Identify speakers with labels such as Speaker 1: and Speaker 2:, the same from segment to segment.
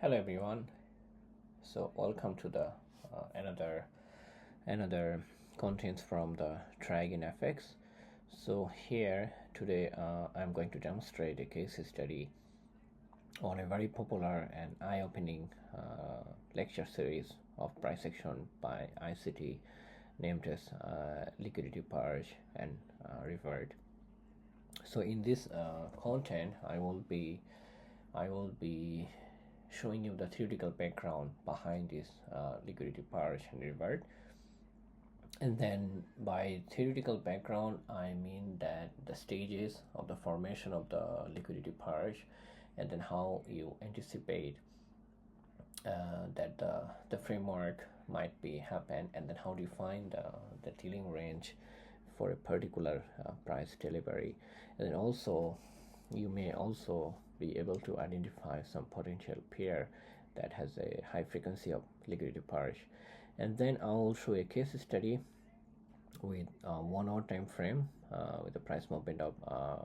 Speaker 1: Hello everyone. So welcome to the another contents from the Dragon FX. So here today I'm going to demonstrate a case study on a very popular and eye-opening lecture series of price action by ICT named as Liquidity, Purge, and Revert. So in this content, I will be showing you the theoretical background behind this liquidity, purge, and revert. And then by theoretical background, I mean that the stages of the formation of the liquidity purge, and then how you anticipate that the framework might be happen, and then how do you find the dealing range for a particular price delivery. And then also you may also be able to identify some potential pair that has a high frequency of liquidity purge. And then I'll show a case study with 1 hour time frame with the price movement of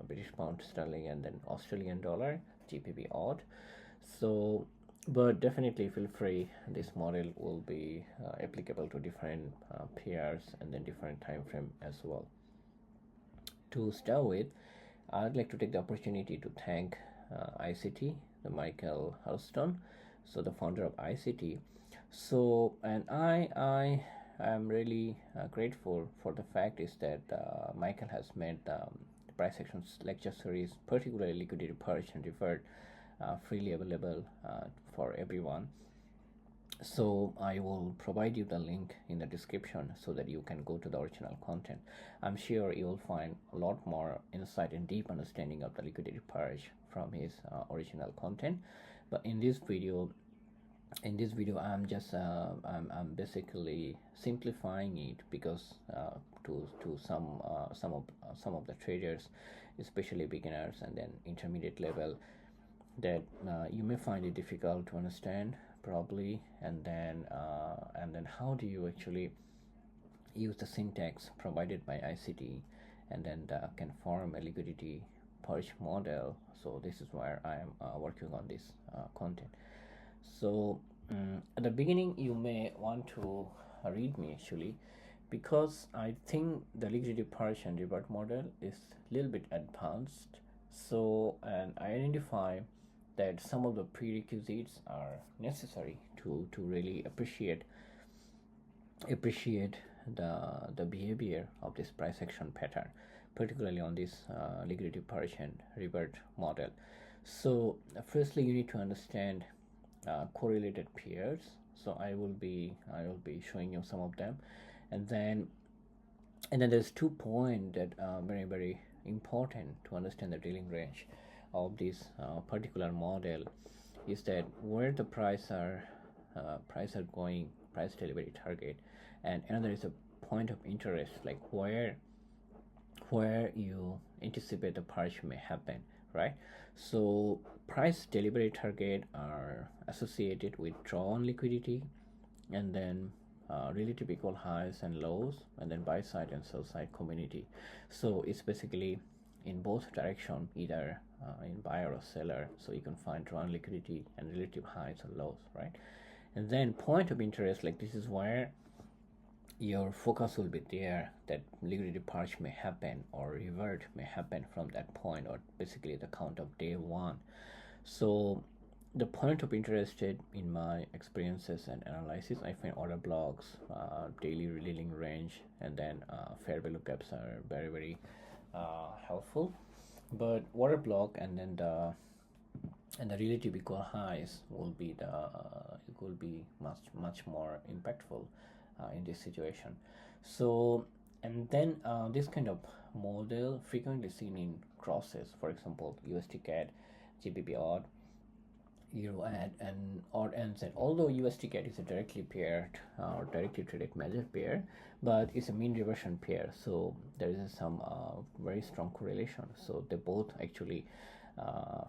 Speaker 1: British pound sterling and then Australian dollar GBP odd. So but definitely feel free, this model will be applicable to different pairs and then different time frame as well. To start with, I'd like to take the opportunity to thank ICT, the Michael Huddleston, so the founder of ICT. So, and I am really grateful for the fact is that Michael has made the price action lecture series, particularly liquidity, purge, and revert, freely available for everyone. So I will provide you the link in the description so that you can go to the original content. I'm sure you will find a lot more insight and deep understanding of the liquidity purge from his original content. But in this video I'm just I'm basically simplifying it because to some of the traders, especially beginners and then intermediate level, that you may find it difficult to understand probably. And then how do you actually use the syntax provided by ICT and then can form a liquidity purge model. So this is where I am working on this content. So at the beginning you may want to read me actually, because I think the liquidity purge and revert model is a little bit advanced. So, and I identify that some of the prerequisites are necessary to really appreciate the behavior of this price action pattern, particularly on this liquidity purge and revert model. So firstly you need to understand correlated pairs. So I will be showing you some of them. And then there's 2 points that are very important to understand the dealing range of this particular model, is that where the price are going, price delivery target, and another is a point of interest, like where you anticipate the purge may happen, right? So price delivery target are associated with drawn liquidity, and then relative equal highs and lows, and then buy side and sell side community. So it's basically in both direction, either in buyer or seller. So you can find drawn liquidity and relative highs or lows, right? And then point of interest, like this is where your focus will be there, that liquidity purge may happen or revert may happen from that point, or basically the count of day one. So the point of interest in my experiences and analysis, I find order blocks, daily dealing range, and then fair value gaps are very helpful. But order block and then the relative equal highs will be much more impactful in this situation. So, and then this kind of model frequently seen in crosses, for example USD CAD, GBP odd, Euro add, and odd ends. And although USD CAD is a directly paired or directly traded major pair, but it's a mean reversion pair, so there is some very strong correlation. So they both actually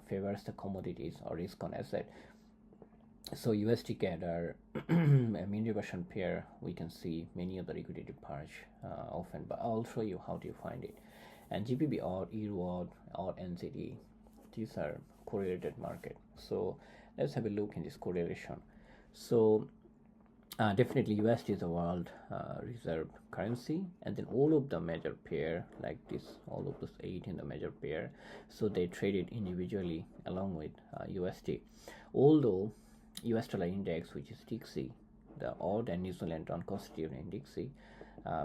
Speaker 1: favors the commodities or risk on asset. So USD CAD are a mean reversion pair. We can see many of the liquidity purge often, but I'll show you how do you find it. And GBP odd, Euro odd, NZD, these are correlated market. So let's have a look in this correlation. So definitely USD is the world reserve currency, and then all of the major pair like this, all of those 8 in the major pair, so they traded individually along with USD. Although US dollar index, which is DXY, the odd and New Zealand don't constitute indexy,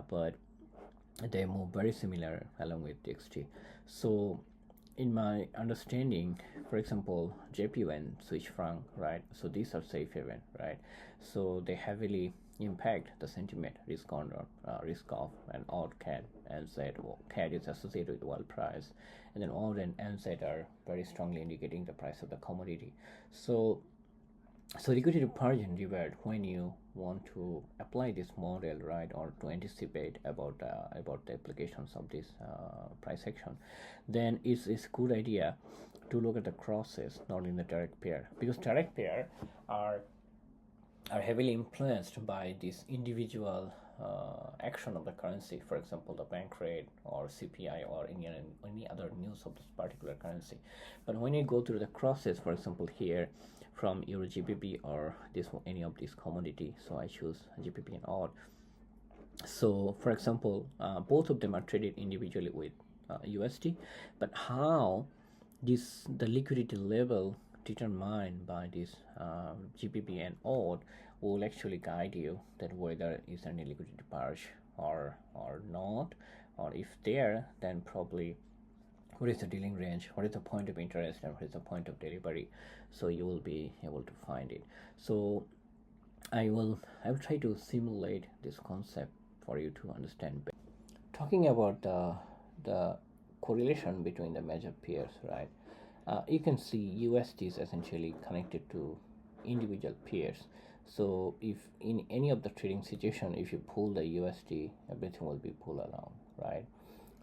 Speaker 1: but they move very similar along with DXT. So in my understanding, for example, JPY, Swiss franc, right? So these are safe haven, right? So they heavily impact the sentiment risk on risk off and odd CAD and Z. CAD is associated with oil price, and then odd and NZ are very strongly indicating the price of the commodity. So liquidity purge and revert, when you want to apply this model, right, or to anticipate about the applications of this price action, then it's a good idea to look at the crosses, not in the direct pair, because direct pair are heavily influenced by this individual action of the currency. For example, the bank rate or CPI or any other news of this particular currency. But when you go through the crosses, for example, here from Euro GBP or this any of these commodity, so I choose GBP and odd. So for example, both of them are traded individually with USD, but how the liquidity level determined by this GBP and odd will actually guide you that whether is any liquidity purge or not, or if there, then probably what is the dealing range, what is the point of interest, and what is the point of delivery. So you will be able to find it. So I will try to simulate this concept for you to understand better. Talking about the correlation between the major pairs, right? You can see USD is essentially connected to individual pairs. So if in any of the trading situation, if you pull the USD, everything will be pulled along, right?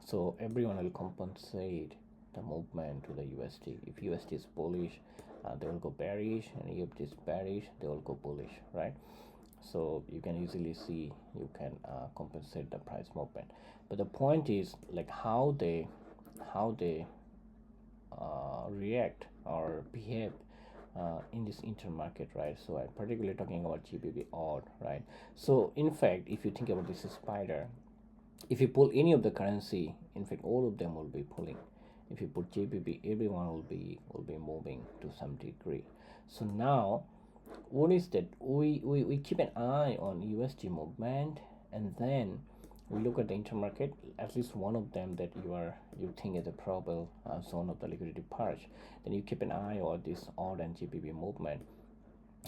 Speaker 1: So everyone will compensate the movement to the USD. If USD is bullish, they will go bearish, and if it is bearish, they will go bullish, right? So you can easily see, you can compensate the price movement. But the point is like how they react or behave in this intermarket, right? So I'm particularly talking about GBP odd, right? So in fact, if you think about this spider, if you pull any of the currency, in fact all of them will be pulling. If you put JPB, everyone will be moving to some degree. So now what is that, we keep an eye on USD movement, and then we look at the intermarket, at least one of them that you think is a probable zone of the liquidity purge. Then you keep an eye on this odd and GBP movement,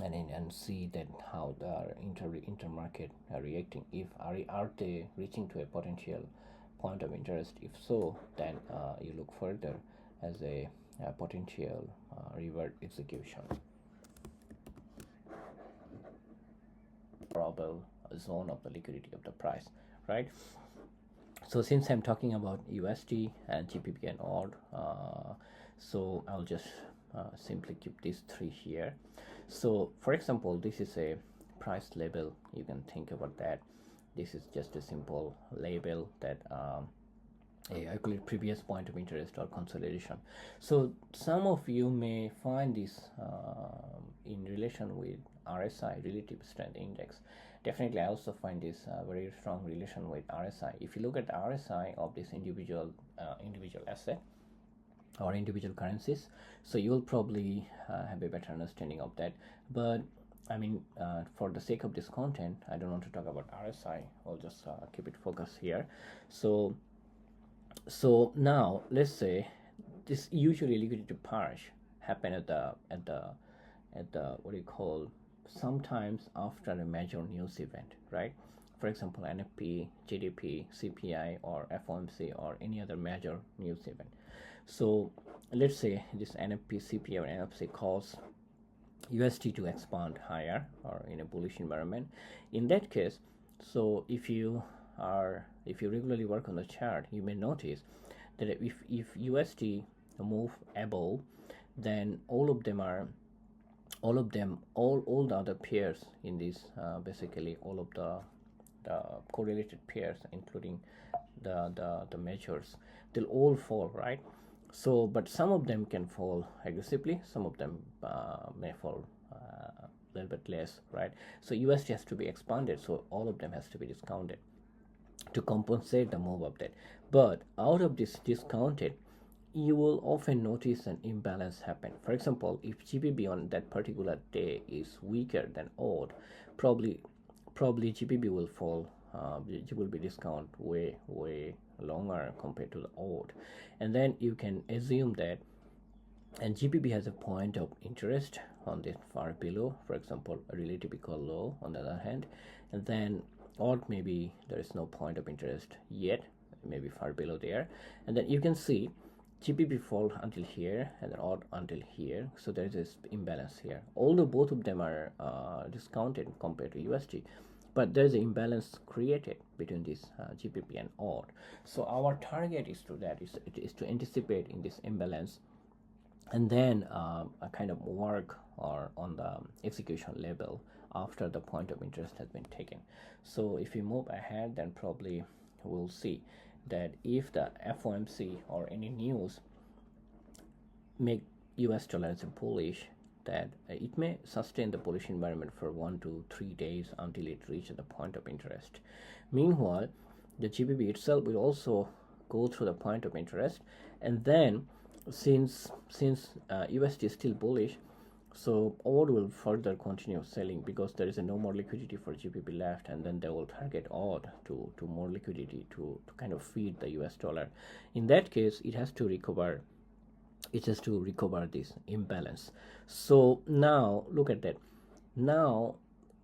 Speaker 1: and see that how the intermarket are reacting. If are they reaching to a potential point of interest? If so, then you look further as a potential revert execution, probable zone of the liquidity of the price, right? So since I'm talking about USD and GBP and odd, so I'll just simply keep these three here. So for example, this is a price label. You can think about that. This is just a simple label that I call it previous point of interest or consolidation. So some of you may find this in relation with RSI, relative strength index. Definitely I also find this very strong relation with RSI. If you look at the RSI of this individual asset or individual currencies, so you will probably have a better understanding of that. But I mean, for the sake of this content, I don't want to talk about RSI. I'll just keep it focused here. So now let's say this usually liquidity purge happen at the what do you call, sometimes after a major news event, right? For example, NFP, GDP, CPI, or FOMC, or any other major news event. So let's say this NFP, CPI, or NFC cause USD to expand higher or in a bullish environment. In that case, so if you regularly work on the chart, you may notice that if USD move above, then all the other pairs in this basically all of the correlated pairs, including the measures, they'll all fall, right? So, but some of them can fall aggressively, some of them may fall a little bit less, right? So USD has to be expanded, so all of them has to be discounted to compensate the move of that. But out of this discounted, you will often notice an imbalance happen. For example, if GBP on that particular day is weaker than odd, probably GBP will fall. It will be discount way longer compared to the odd, and then you can assume that, and GBP has a point of interest on this far below, for example a relative equal low on the other hand, and then odd maybe there is no point of interest yet, maybe far below there, and then you can see GBP fall until here and then odd until here, so there is this imbalance here. Although both of them are discounted compared to USD, but there is an imbalance created between this GBP and odd. So our target is to anticipate in this imbalance, and then a kind of work or on the execution level after the point of interest has been taken. So if we move ahead, then probably we'll see that if the FOMC or any news make US dollar as a bullish, that it may sustain the bullish environment for 1 to 3 days until it reaches the point of interest. Meanwhile, the GBP itself will also go through the point of interest, and then since USD is still bullish, so odd will further continue selling because there is no more liquidity for GBP left, and then they will target odd to more liquidity to kind of feed the US dollar. In that case, it has to recover this imbalance. So now look at that. Now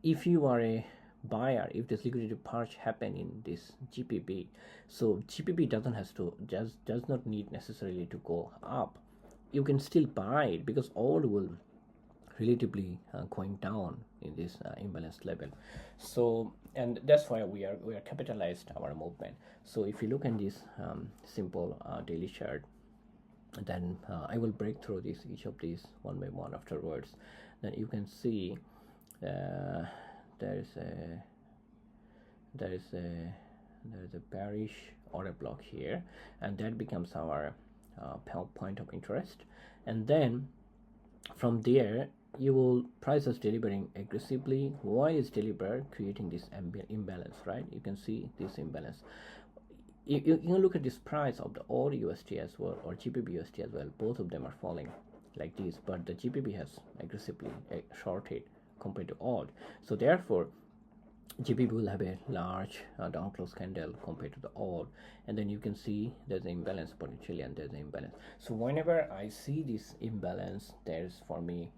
Speaker 1: if you are a buyer, if this liquidity purge happen in this GBP, so GBP does not need necessarily to go up. You can still buy it because odd will relatively going down in this imbalance level. So, and that's why we are capitalized our movement. So if you look at this simple daily chart, then I will break through each of these one by one afterwards. Then you can see there is a bearish order block here, and that becomes our point of interest, and then from there you will price is delivering aggressively. Why is deliberate creating this imbalance, right? You can see this imbalance. You can look at this price of the odd USD as well, or GBP USD as well. Both of them are falling like this, but the GBP has aggressively shorted compared to odd. So therefore GBP will have a large down close candle compared to the odd, and then you can see there's an imbalance potentially, and there's an imbalance. So whenever I see this imbalance, there's for me,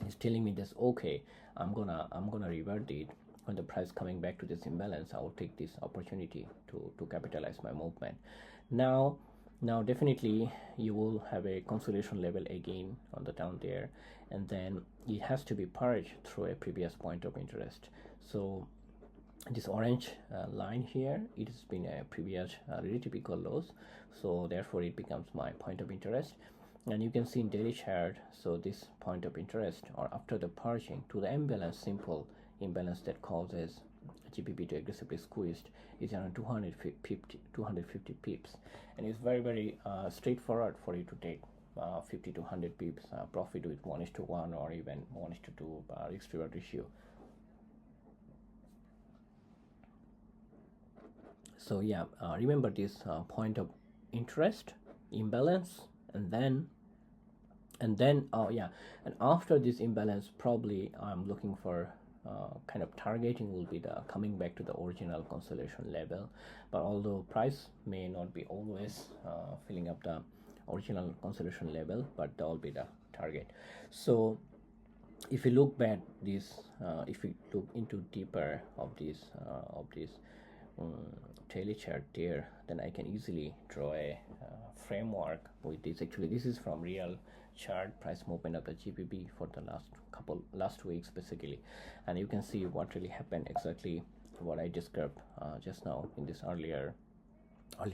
Speaker 1: it's telling me this, okay, I'm gonna revert it. When the price coming back to this imbalance, I will take this opportunity to capitalize my movement. Now definitely you will have a consolidation level again on the down there, and then it has to be purged through a previous point of interest. So this orange line here, it has been a previous relative equal lows, so therefore it becomes my point of interest. And you can see in daily chart, so this point of interest, or after the purging to the imbalance, simple imbalance that causes GBP to aggressively squeezed, is around 250 pips, and it's very straightforward for you to take 50 to 100 pips profit with 1:1 or even 1:2 risk reward ratio. So yeah, remember this point of interest, imbalance, and then oh yeah, and after this imbalance, probably I'm looking for kind of targeting will be the coming back to the original consolidation level. But although price may not be always filling up the original consolidation level, but that will be the target. So if you look back this, if you look into deeper of this daily chart there, then I can easily draw a framework with this. Actually, this is from real chart price movement of the GBP for the last weeks basically, and you can see what really happened, exactly what I described just now in this earlier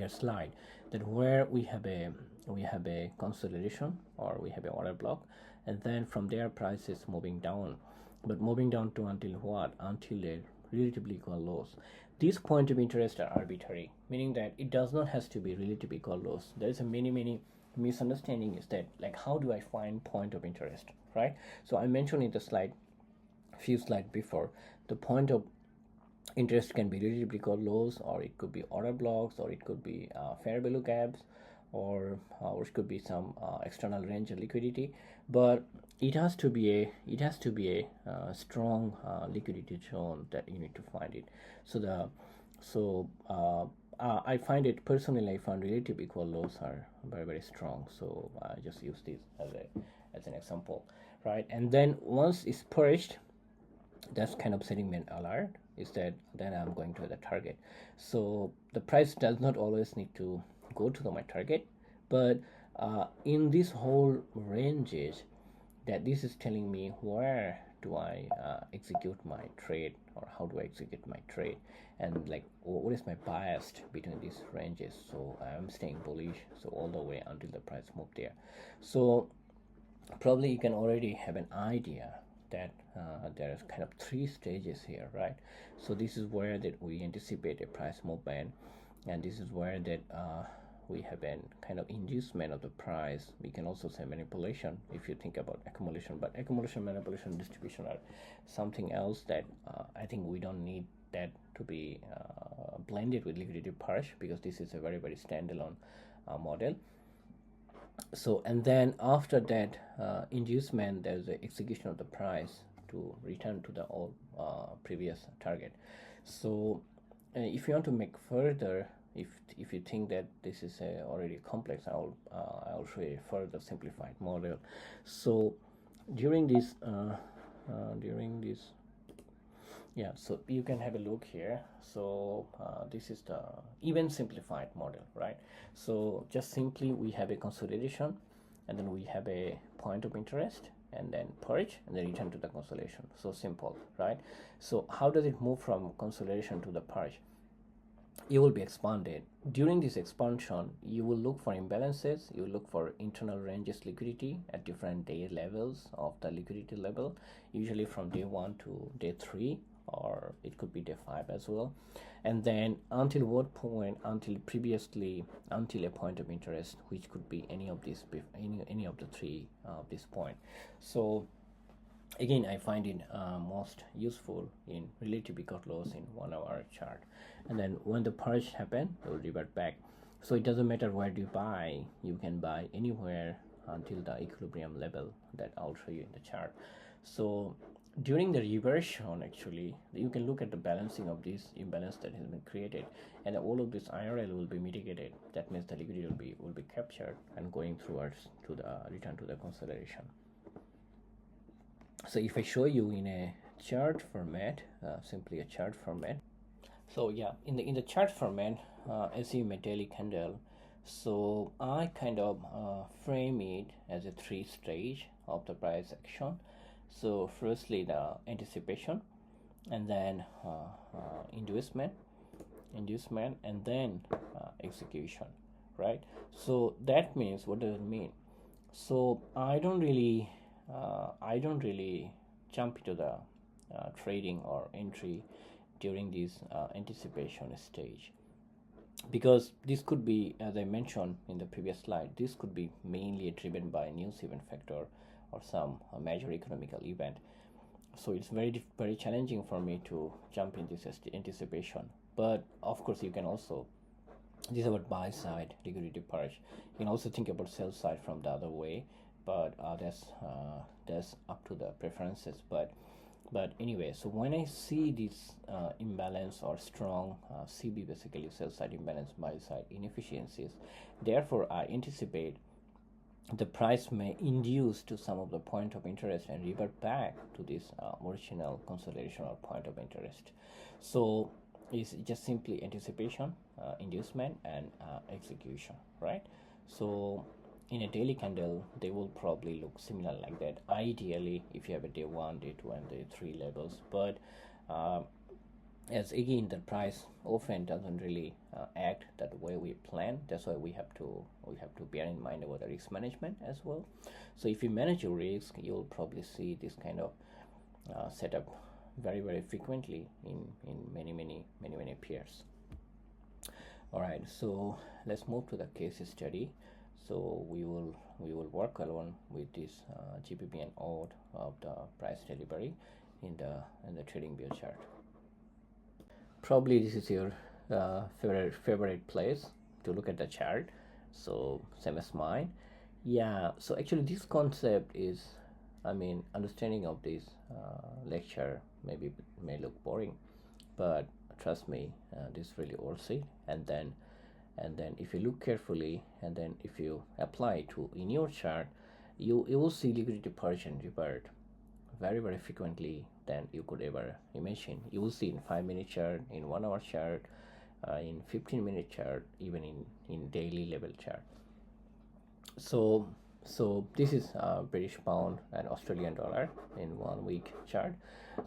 Speaker 1: slide, that where we have a consolidation, or we have a order block, and then from there price is moving down, but moving down to until what? Until a relatively equal lows. These point of interest are arbitrary, meaning that it does not has to be relatively equal lows. There is a many misunderstanding is that, like, how do I find point of interest, right? So I mentioned in the slide, few slides before, the point of interest can be relatively called lows, or it could be order blocks, or it could be fair value gaps, or it could be some external range of liquidity. But it has to be a strong liquidity zone that you need to find it. I find it personally, I found relative equal lows are very, very strong. So I just use this as an example, right? And then once it's purged, that's kind of setting me an alert, is that then I'm going to the target. So the price does not always need to go to my target, but in this whole ranges, that this is telling me where do I execute my trade, or how do I execute my trade, and like what is my bias between these ranges. So I'm staying bullish, so all the way until the price move there. So probably you can already have an idea that there is kind of three stages here, right? So this is where that we anticipate a price movement, and this is where that we have a kind of inducement of the price. We can also say manipulation if you think about accumulation, but accumulation, manipulation, distribution are something else that I think we don't need that to be blended with liquidity purge, because this is a very, very standalone model. So, and then after that inducement, there's the execution of the price to return to the old previous target. So if you want to make further, if you think that this is already complex, I'll show you a further simplified model. So during this yeah, so you can have a look here. So this is the even simplified model, right? So just simply we have a consolidation, and then we have a point of interest, and then purge, and then return to the consolidation. So simple, right? So how does it move from consolidation to the purge? It will be expanded. During this expansion, you will look for imbalances, you will look for internal ranges liquidity at different day levels of the liquidity level, usually from day 1 to day 3, or it could be day 5 as well. And then until what point? Until a point of interest, which could be any of these, any of the three this point. So again, I find it most useful in relative cut loss in 1 hour chart. And then when the purge happen, it will revert back. So it doesn't matter where do you buy, you can buy anywhere until the equilibrium level that I'll show you in the chart. So during the reversion, actually, you can look at the balancing of this imbalance that has been created, and all of this IRL will be mitigated. That means the liquidity will be captured and going towards to the return to the consolidation. So if I show you in a chart format, simply a chart format. So yeah, in the chart format, assume a daily candle. So I kind of frame it as a 3 stage of the price action. So firstly the anticipation, and then inducement, and then execution, right? So that means, what does it mean? So I don't really jump into the trading or entry during this anticipation stage, because this could be, as I mentioned in the previous slide, this could be mainly driven by news event factor or some major economical event. So it's very challenging for me to jump in this anticipation. But of course, you can also, this is about buy side liquidity purge. You can also think about sell side from the other way, but that's up to the preferences. But anyway, so when I see this imbalance or strong CB, basically sell side imbalance, buy side inefficiencies, therefore I anticipate the price may induce to some of the point of interest and revert back to this original consolidation or point of interest. So it's just simply anticipation, inducement, and execution, right? So in a daily candle, they will probably look similar like that. Ideally, if you have a day 1, day 2, and day 3 levels, but as again, the price often doesn't really act that way we plan. That's why we have to bear in mind about the risk management as well. So if you manage your risk, you'll probably see this kind of setup very frequently in many peers. All right, so let's move to the case study. So we will work along with this GPP and odd of the price delivery in the trading view chart. Probably this is your favorite place to look at the chart, so same as mine. Yeah, so actually this concept is, I mean, understanding of this lecture maybe may look boring, but trust me, this really worth it. And then if you look carefully, and then if you apply to in your chart, you will see liquidity purge and revert very frequently than you could ever imagine. You will see in 5-minute chart, in 1 hour chart, in 15-minute chart, even in daily level chart. So this is British pound and Australian dollar in 1 week chart.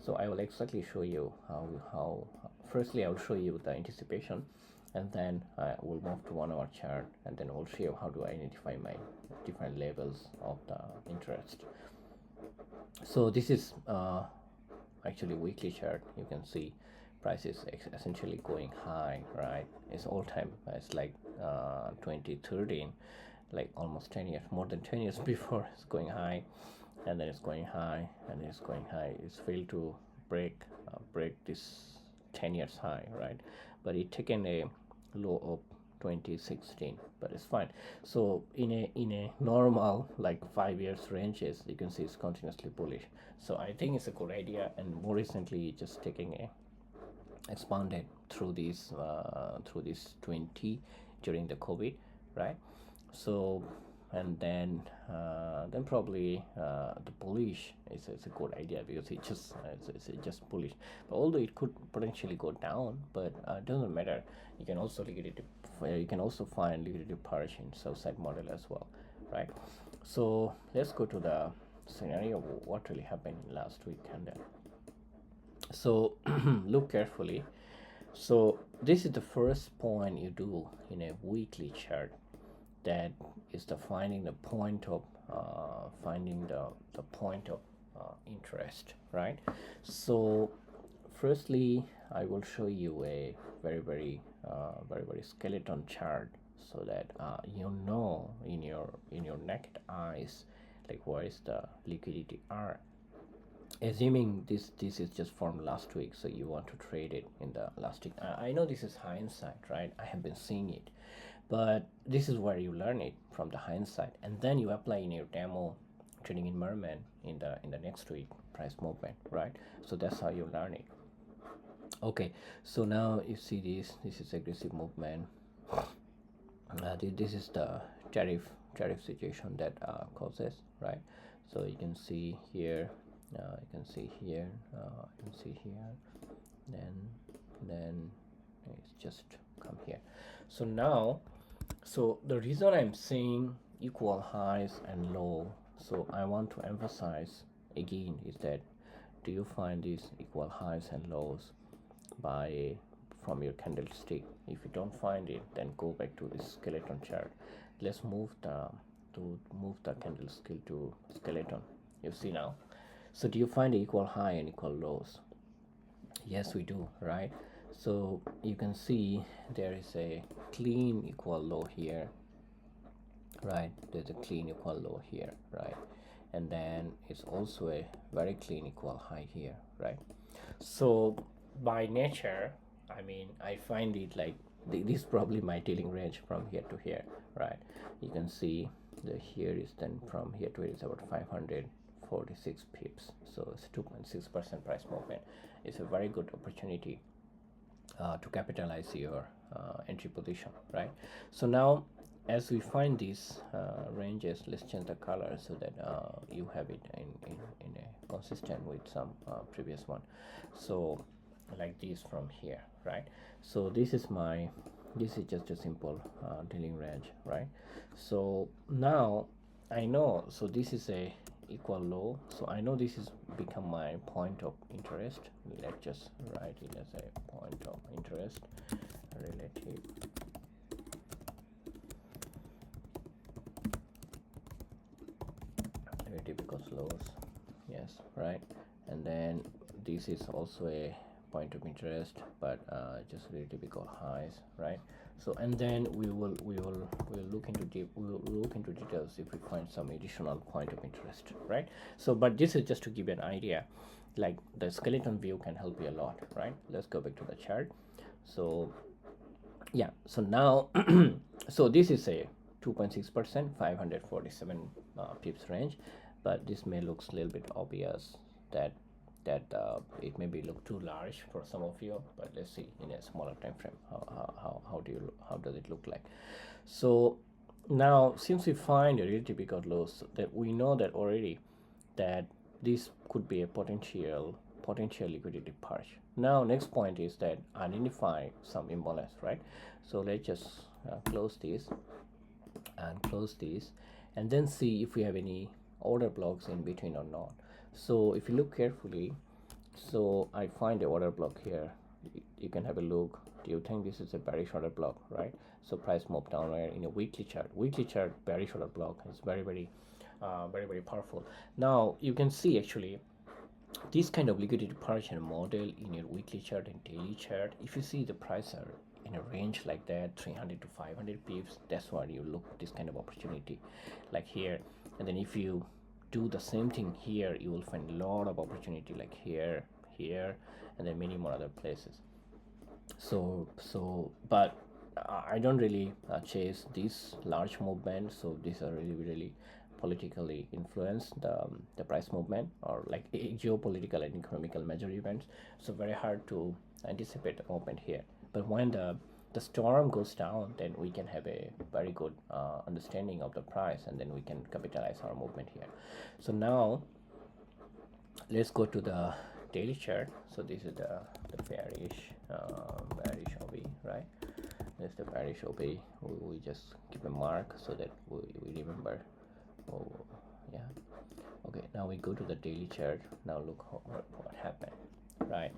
Speaker 1: So I will exactly show you how firstly I will show you the anticipation, and then I will move to 1 hour chart, and then I'll show you how do I identify my different levels of the interest. So this is actually weekly chart. You can see price is essentially going high, right? It's all time. It's like 2013, like almost 10 years, more than 10 years before. It's going high, and then it's going high, and then it's going high. It's failed to break this 10 years high, right? But it taken a low of 2016, but it's fine. So in a normal like 5 years ranges, you can see it's continuously bullish. So I think it's a good idea, and more recently just taking a expanded through this 20 during the COVID, right? So and then probably the bullish is a good idea, because it's just bullish. But although it could potentially go down, but it doesn't matter. You can also find liquidity purge in sell side model as well, right? So let's go to the scenario what really happened last week. And then so look carefully. So this is the first point you do in a weekly chart, that is the finding the point of interest, right? So firstly I will show you a very skeleton chart, so that you know in your naked eyes like where is the liquidity are. Assuming this is just from last week, so you want to trade it in the last week. I know this is hindsight, right? I have been seeing it, but this is where you learn it from the hindsight, and then you apply in your demo trading in merman in the next week price movement, right? So that's how you learn it. Okay, so now you see this is aggressive movement. This is the tariff situation that causes, right? So you can see here, you can see here, then it's just come here. So now, so the reason I'm saying equal highs and low, so I want to emphasize again is that, do you find these equal highs and lows from your candlestick? If you don't find it, then go back to this skeleton chart. Let's move the candlestick to skeleton. You see now. So do you find equal high and equal lows? Yes, we do, right? So you can see there is a clean equal low here, right? There's a clean equal low here, right? And then it's also a very clean equal high here, right? So by nature, I mean, I find it like this is probably my dealing range from here to here, right? You can see the here is, then from here to here is about 546 pips, so it's 2.6% price movement. It's a very good opportunity to capitalize your entry position, right? So now as we find these ranges, let's change the color so that you have it in a consistent with some previous one. So like this from here, right? So this is just a simple dealing range, right? So now I know, so this is a equal low, so I know this is become my point of interest. Let's just write it as a point of interest relative because lows, yes, right? And then this is also a point of interest, but just relative because highs, right? So and then we'll look into details if we find some additional point of interest, right? So but this is just to give you an idea, like the skeleton view can help you a lot, right? Let's go back to the chart. So yeah, so now so this is a 2.6%, 547 pips range, but this may looks a little bit obvious that it may be look too large for some of you, but let's see in a smaller time frame how does it look like. So now since we find a relative big lows, that we know that already that this could be a potential liquidity purge. Now next point is that identify some imbalance, right? So let's just close this and then see if we have any order blocks in between or not. So if you look carefully, so I find the order block here. You can have a look. Do you think this is a bearish order block, right? So price move downward in a weekly chart. Bearish order block is very powerful. Now you can see actually this kind of liquidity purge model in your weekly chart and daily chart. If you see the price are in a range like that, 300 to 500 pips, that's why you look this kind of opportunity like here. And then if you do the same thing here, you will find a lot of opportunity like here, and then many more other places. So but I don't really chase these large movements. So these are really politically influenced the price movement, or like geopolitical and economical major events. So very hard to anticipate the movement here. But when the storm goes down, then we can have a very good understanding of the price, and then we can capitalize our movement here. So now let's go to the daily chart. So this is the bearish OB, right? This is the bearish OB. We just keep a mark so that we remember. Oh yeah, okay, now we go to the daily chart. Now look what happened, right?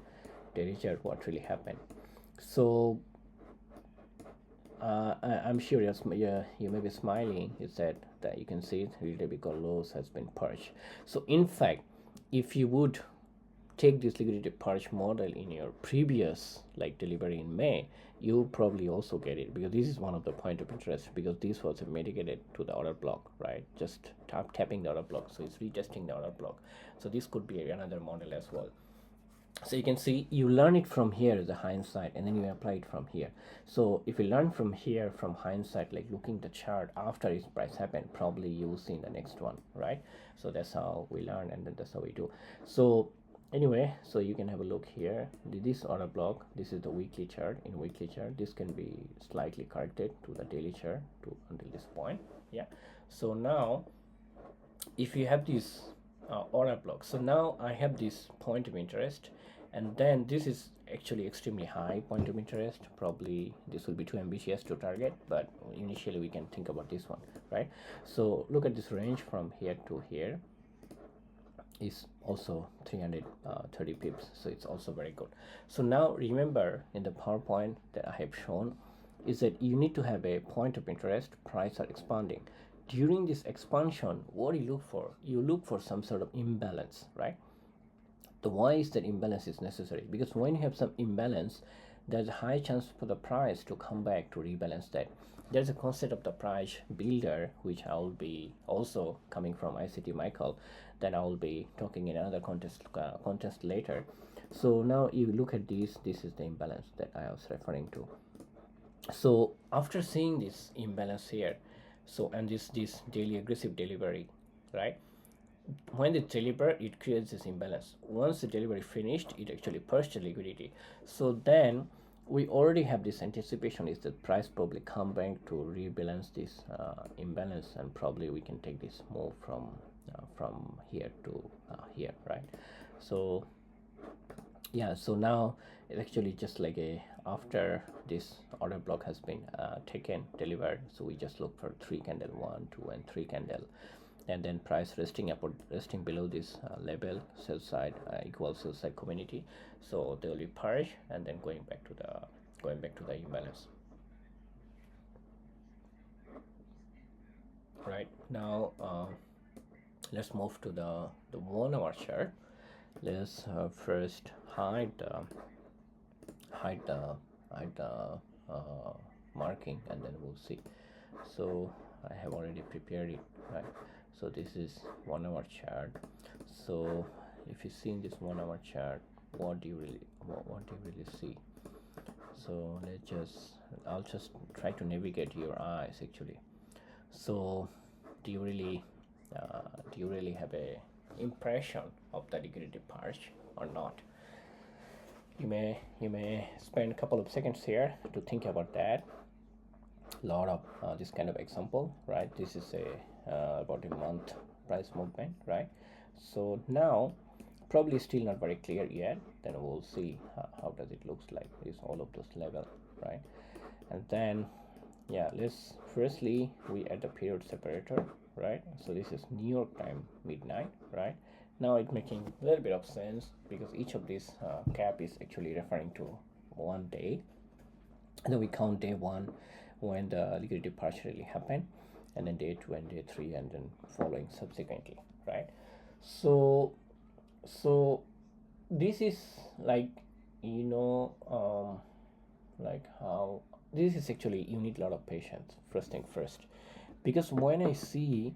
Speaker 1: Daily chart, what really happened. So I'm sure you may be smiling. Is that you can see it really because lows has been purged. So in fact, if you would take this liquidity purge model in your previous like delivery in May, you probably also get it, because this is one of the point of interest, because this was mitigated to the order block, right? Just tapping the order block, so it's retesting the order block. So this could be another model as well. So you can see you learn it from here as a hindsight, and then you apply it from here. So if you learn from here from hindsight, like looking the chart after its price happened, probably you will see in the next one, right? So that's how we learn, and then that's how we do. So anyway, so you can have a look here. This order block, this is the weekly chart. In weekly chart, this can be slightly corrected to the daily chart until this point. Yeah. So now if you have this order block, so now I have this point of interest, and then this is actually extremely high point of interest. Probably this will be too ambitious to target, but initially we can think about this one, right? So look at this range from here to here is also 330 pips, so it's also very good. So now remember, in the PowerPoint that I have shown, is that you need to have a point of interest. Price are expanding. During this expansion, what do you look for? You look for some sort of imbalance, right? The why is that imbalance is necessary, because when you have some imbalance, there's a high chance for the price to come back to rebalance that. There's a concept of the price builder, which I will be also coming from ICT Michael, that I will be talking in another contest later. So now you look at this is the imbalance that I was referring to. So after seeing this imbalance here, so and this daily aggressive delivery, right? When it deliver, it creates this imbalance. Once the delivery finished, it actually purged the liquidity. So then we already have this anticipation is that price probably come back to rebalance this imbalance, and probably we can take this move from here to here, right? So yeah, so now it's actually just like a after this order block has been delivered. So we just look for 3 candle, 1, 2, and 3 candle, and then price resting below this level, sell side equal sell side community. So they will be purge, and then going back to the imbalance. Right now, let's move to the 1 hour chart. Let's first hide the marking, and then we'll see. So I have already prepared it, right? So this is 1 hour chart. So if you see in this 1 hour chart, what do you really see? So I'll just try to navigate your eyes actually. So do you really have a impression of the liquidity purge or not? You may spend a couple of seconds here to think about that. Lot of this kind of example, right? This is a about a month price movement, right? So now probably still not very clear yet. Then we'll see how does it looks like. Is all of those level, right? And then yeah, let's firstly we add the period separator, right? So this is New York time midnight, right? Now it's making a little bit of sense because each of these cap is actually referring to one day, and then we count day one when the liquidity purge really happened, and then day two and day three, and then following subsequently, right? So this is like, like how this is actually, you need a lot of patience, first thing first, because when I see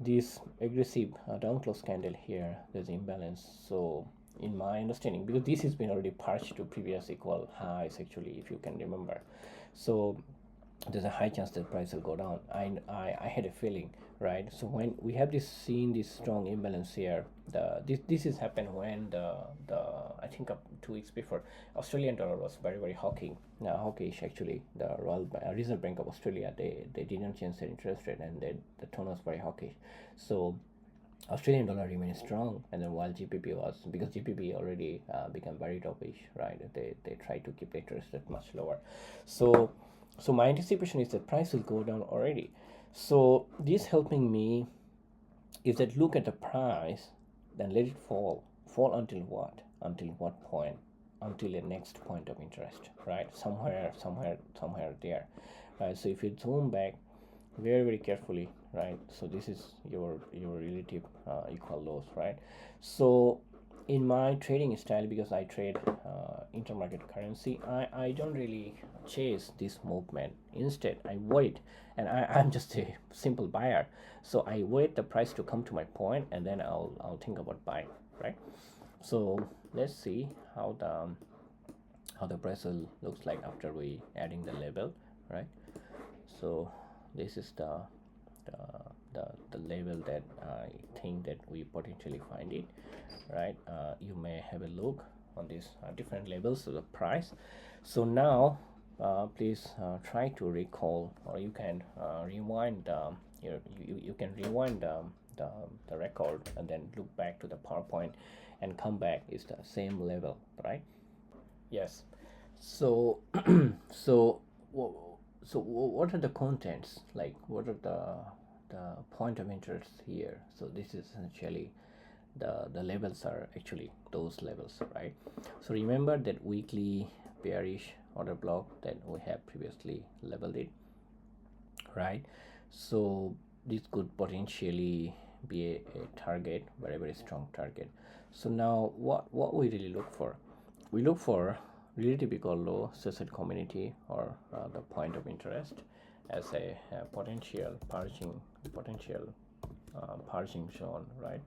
Speaker 1: this aggressive down close candle here, there's imbalance. So in my understanding, because this has been already purged to previous equal highs actually, if you can remember, so there's a high chance that price will go down. I had a feeling, right? So when we have this strong imbalance here, this has happened when the I think up 2 weeks before, Australian dollar was very hawkish actually. The Reserve Bank of Australia, they didn't change their interest rate, and the tone was very hawkish. So Australian dollar remained strong, and then while GBP was, because GBP already become very dovish, right? They try to keep the interest rate much lower. So my anticipation is that price will go down already. So this helping me is that look at the price, then let it fall until what? Until what point? Until the next point of interest, right? Somewhere there, right? So if you zoom back very carefully, right? So this is your relative equal lows, right? So in my trading style, because I trade intermarket currency, I don't really chase this movement. Instead, I wait, and I'm just a simple buyer. So I wait the price to come to my point, and then I'll think about buying, right? So let's see how the price looks like after we adding the label, right? So this is the level that I think that we potentially find it, right? You may have a look on these different labels of the price. So now please try to recall, or you can rewind you can rewind the record, and then look back to the PowerPoint and come back. Is the same level, right? Yes. So so what are the contents, like what are the point of interest here? So this is essentially the levels are actually those levels, right? So remember that weekly bearish order block that we have previously labeled it, right? So this could potentially be a target, very strong target. So now what we really look for, we look for relative equal low suicide community, or the point of interest, as a potential purging zone, right?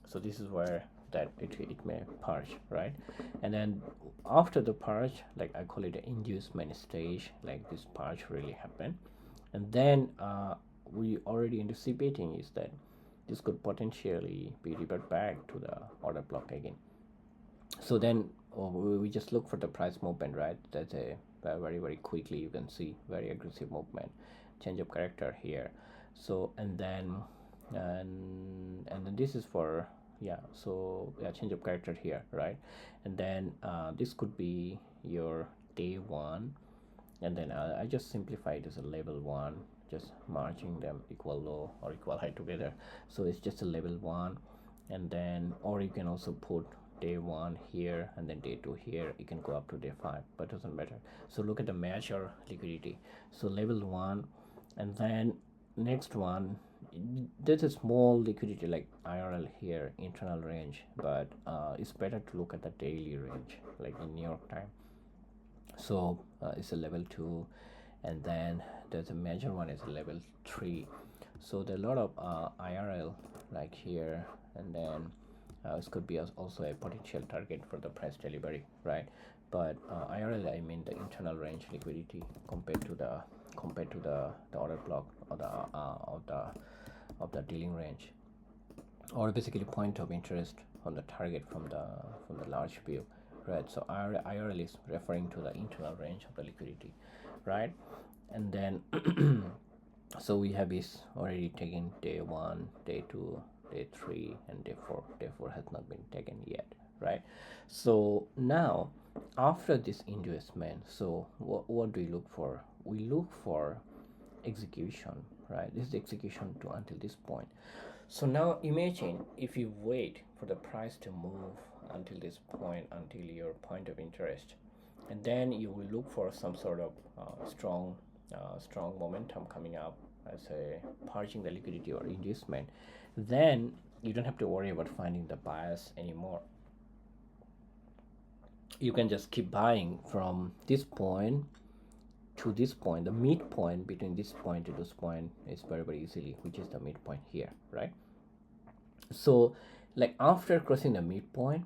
Speaker 1: So this is where that it may purge, right? And then after the purge, like I call it an inducement stage, like this purge really happened, and then we already anticipating is that this could potentially be revert back to the order block again. So then we just look for the price movement, right? That's a very quickly, you can see very aggressive movement, change of character here. So and then this is for, yeah, so yeah, change of character here, right? And then this could be your day one, and then I just simplify it as a level one, just merging them equal low or equal high together. So it's just a level one, and then, or you can also put day one here and then day two here. You can go up to day five, but doesn't matter. So look at the measure liquidity. So level one, and then next one, there's a small liquidity like IRL here, internal range, but it's better to look at the daily range, like in New York time. So it's a level two, and then there's a major one is level 3. So there are a lot of IRL like here, and then this could be also a potential target for the price delivery, right? But IRL, I mean the internal range liquidity compared to the order block or the dealing range, or basically point of interest on the target from the large view, right? So IRL is referring to the internal range of the liquidity, right? And then so we have is already taken day 1, day 2, day 3, and day 4. Day 4 has not been taken yet, right? So now after this investment, so what do we look for? We look for execution, right? This is the execution to until this point. So now imagine if you wait for the price to move until this point, until your point of interest, and then you will look for some sort of strong momentum coming up as a purging the liquidity or inducement. Then you don't have to worry about finding the bias anymore. You can just keep buying from this point to this point. The midpoint between this point to this point is very easily, which is the midpoint here, right? So like after crossing the midpoint,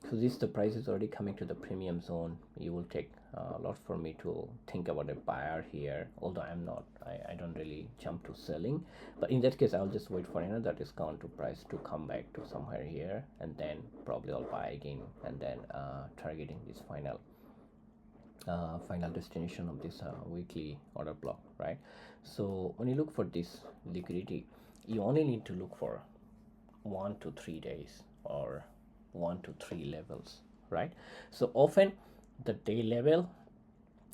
Speaker 1: so this the price is already coming to the premium zone. You will take a lot for me to think about a buyer here, although I don't really jump to selling, but in that case I'll just wait for another discount to price to come back to somewhere here, and then probably I'll buy again, and then targeting this final destination of this weekly order block, right? So when you look for this liquidity, you only need to look for 1 to 3 days or 1 to 3 levels, right? So often the day level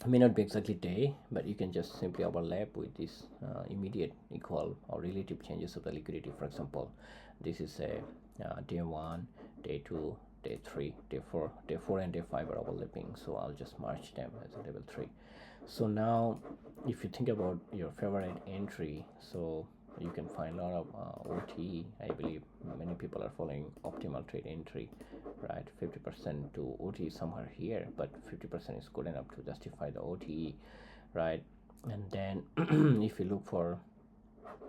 Speaker 1: may not be exactly day, but you can just simply overlap with this immediate equal or relative changes of the liquidity. For example, this is a day 1, day 2, day 3, day 4. Day 4 and day 5 are overlapping, so I'll just march them as a level 3. So now if you think about your favorite entry, so you can find a lot of OTE. I believe many people are following optimal trade entry, right? 50% to OTE somewhere here, but 50% is good enough to justify the OTE, right? And then if you look for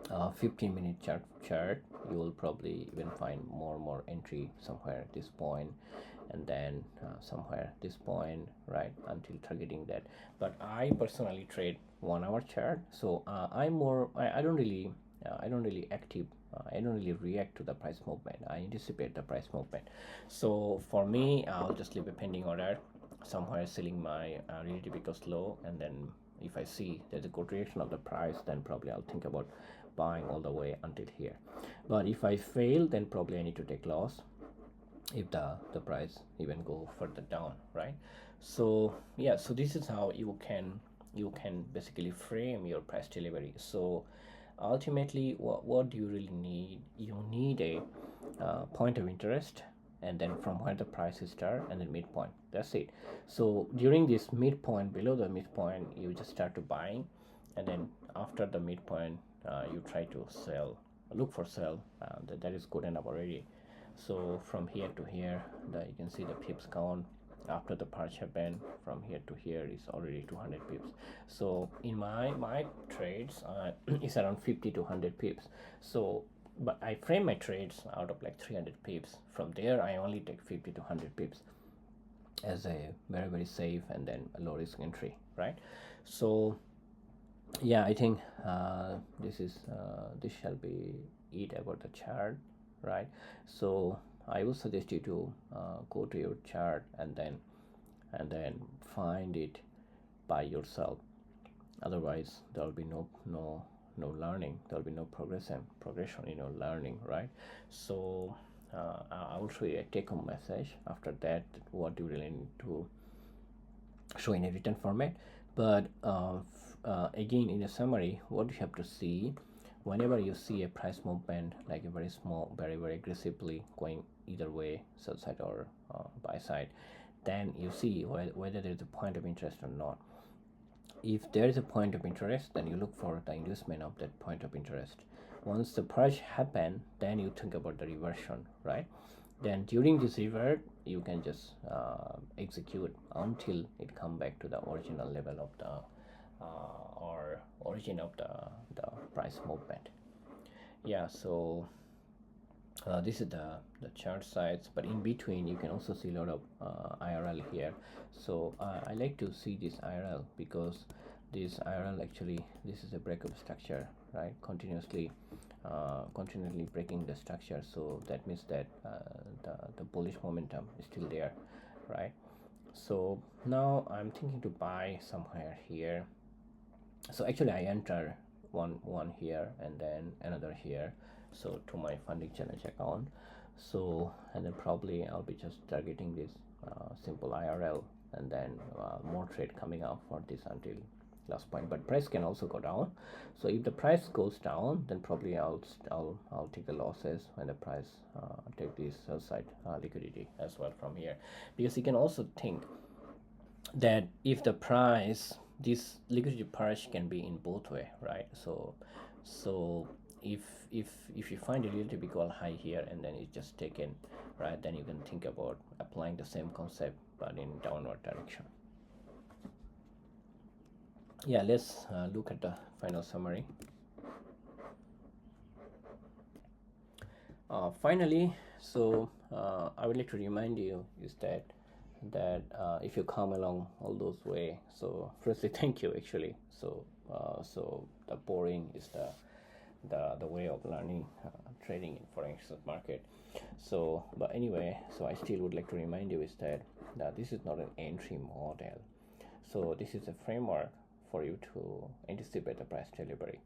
Speaker 1: 15-minute chart, you will probably even find more entry somewhere at this point, and then somewhere this point, right, until targeting that. But I personally trade 1 hour chart, so I don't really active. I don't really react to the price movement. I anticipate the price movement. So for me, I'll just leave a pending order somewhere, selling my relative because low, and then if I see there's a good reaction of the price, then probably I'll think about buying all the way until here. But if I fail, then probably I need to take loss if the price even go further down, right? So yeah, so this is how you can basically frame your price delivery. So ultimately, what do you really need? You need a point of interest, and then from where the price is start, and then midpoint. That's it. So during this midpoint, below the midpoint, you just start to buying, and then after the midpoint, you try to sell, look for sell. That is good enough already. So from here to here, you can see the pips count after the purge happened. From here to here is already 200 pips. So in my trades, is around 50 to 100 pips. So but I frame my trades out of like 300 pips. From there I only take 50 to 100 pips as a very safe and then a low risk entry, right? So yeah, I think this shall be it about the chart, right? So I will suggest you to go to your chart and then find it by yourself. Otherwise there will be no learning, there will be no progression in your learning, right? So I will show you a take-home message after that, what you really need to show in a written format. But again, in a summary, what you have to see whenever you see a price movement like a very small, very aggressively going either way, sell side or buy side, then you see whether there is a point of interest or not. If there is a point of interest, then you look for the inducement of that point of interest. Once the purge happen, then you think about the reversion, right? Then during this revert, you can just execute until it come back to the original level of or origin of the price movement. Yeah, so this is the chart size, but in between you can also see a lot of IRL here. So I like to see this IRL because this IRL actually, this is a breakup structure, right? Continuously breaking the structure, so that means that the bullish momentum is still there, right? So now I'm thinking to buy somewhere here. So actually I enter one here and then another here, so to my funding challenge account. So and then probably I'll be just targeting this simple IRL, and then more trade coming out for this until last point. But price can also go down, so if the price goes down, then probably I'll take the losses when the price take this sell side liquidity as well from here, because you can also think that if the price, this liquidity purge can be in both way, right? So if you find a little typical high here and then it's just taken, right, then you can think about applying the same concept but in downward direction. Yeah, let's look at the final summary. Finally, so I would like to remind you is that if you come along all those way, so firstly thank you actually. So the boring is the way of learning trading in foreign exchange market. So but anyway, so I still would like to remind you is that this is not an entry model, so this is a framework for you to anticipate the price delivery,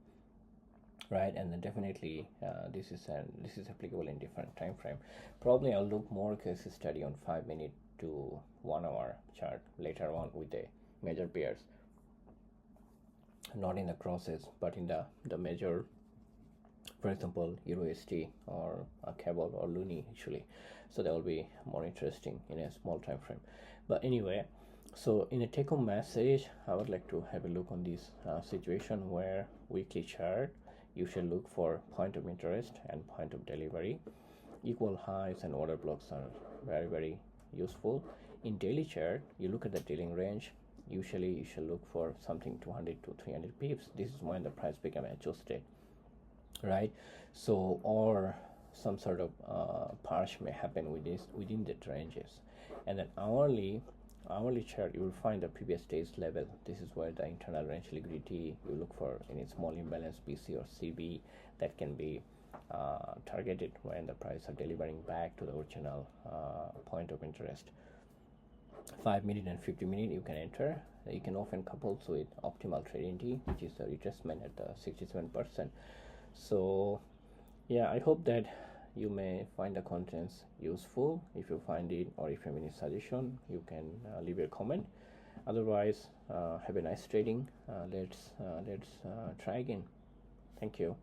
Speaker 1: right? And then definitely this is applicable in different time frame. Probably I'll look more case study on 5-minute to 1 hour chart later on with the major pairs, not in the crosses but in the major, for example EURUSD or a cable or Loonie actually. So that will be more interesting in a small time frame. But anyway, so in a take home message, I would like to have a look on this situation where weekly chart you should look for point of interest and point of delivery. Equal highs and order blocks are very, very useful. In daily chart, you look at the dealing range. Usually you should look for something 200 to 300 pips. This is when the price become adjusted, right? So or some sort of purge may happen within the ranges. And then hourly chart, you will find the previous day's level. This is where the internal range liquidity you look for any small imbalance BC or CB that can be targeted when the price are delivering back to the original point of interest. 5-minute and 50-minute you can enter. You can often couple with optimal trading T, which is the retracement at the 67%. So yeah, I hope that you may find the contents useful. If you find it or if you have any suggestion, you can leave a comment. Otherwise, have a nice trading. Let's try again. Thank you.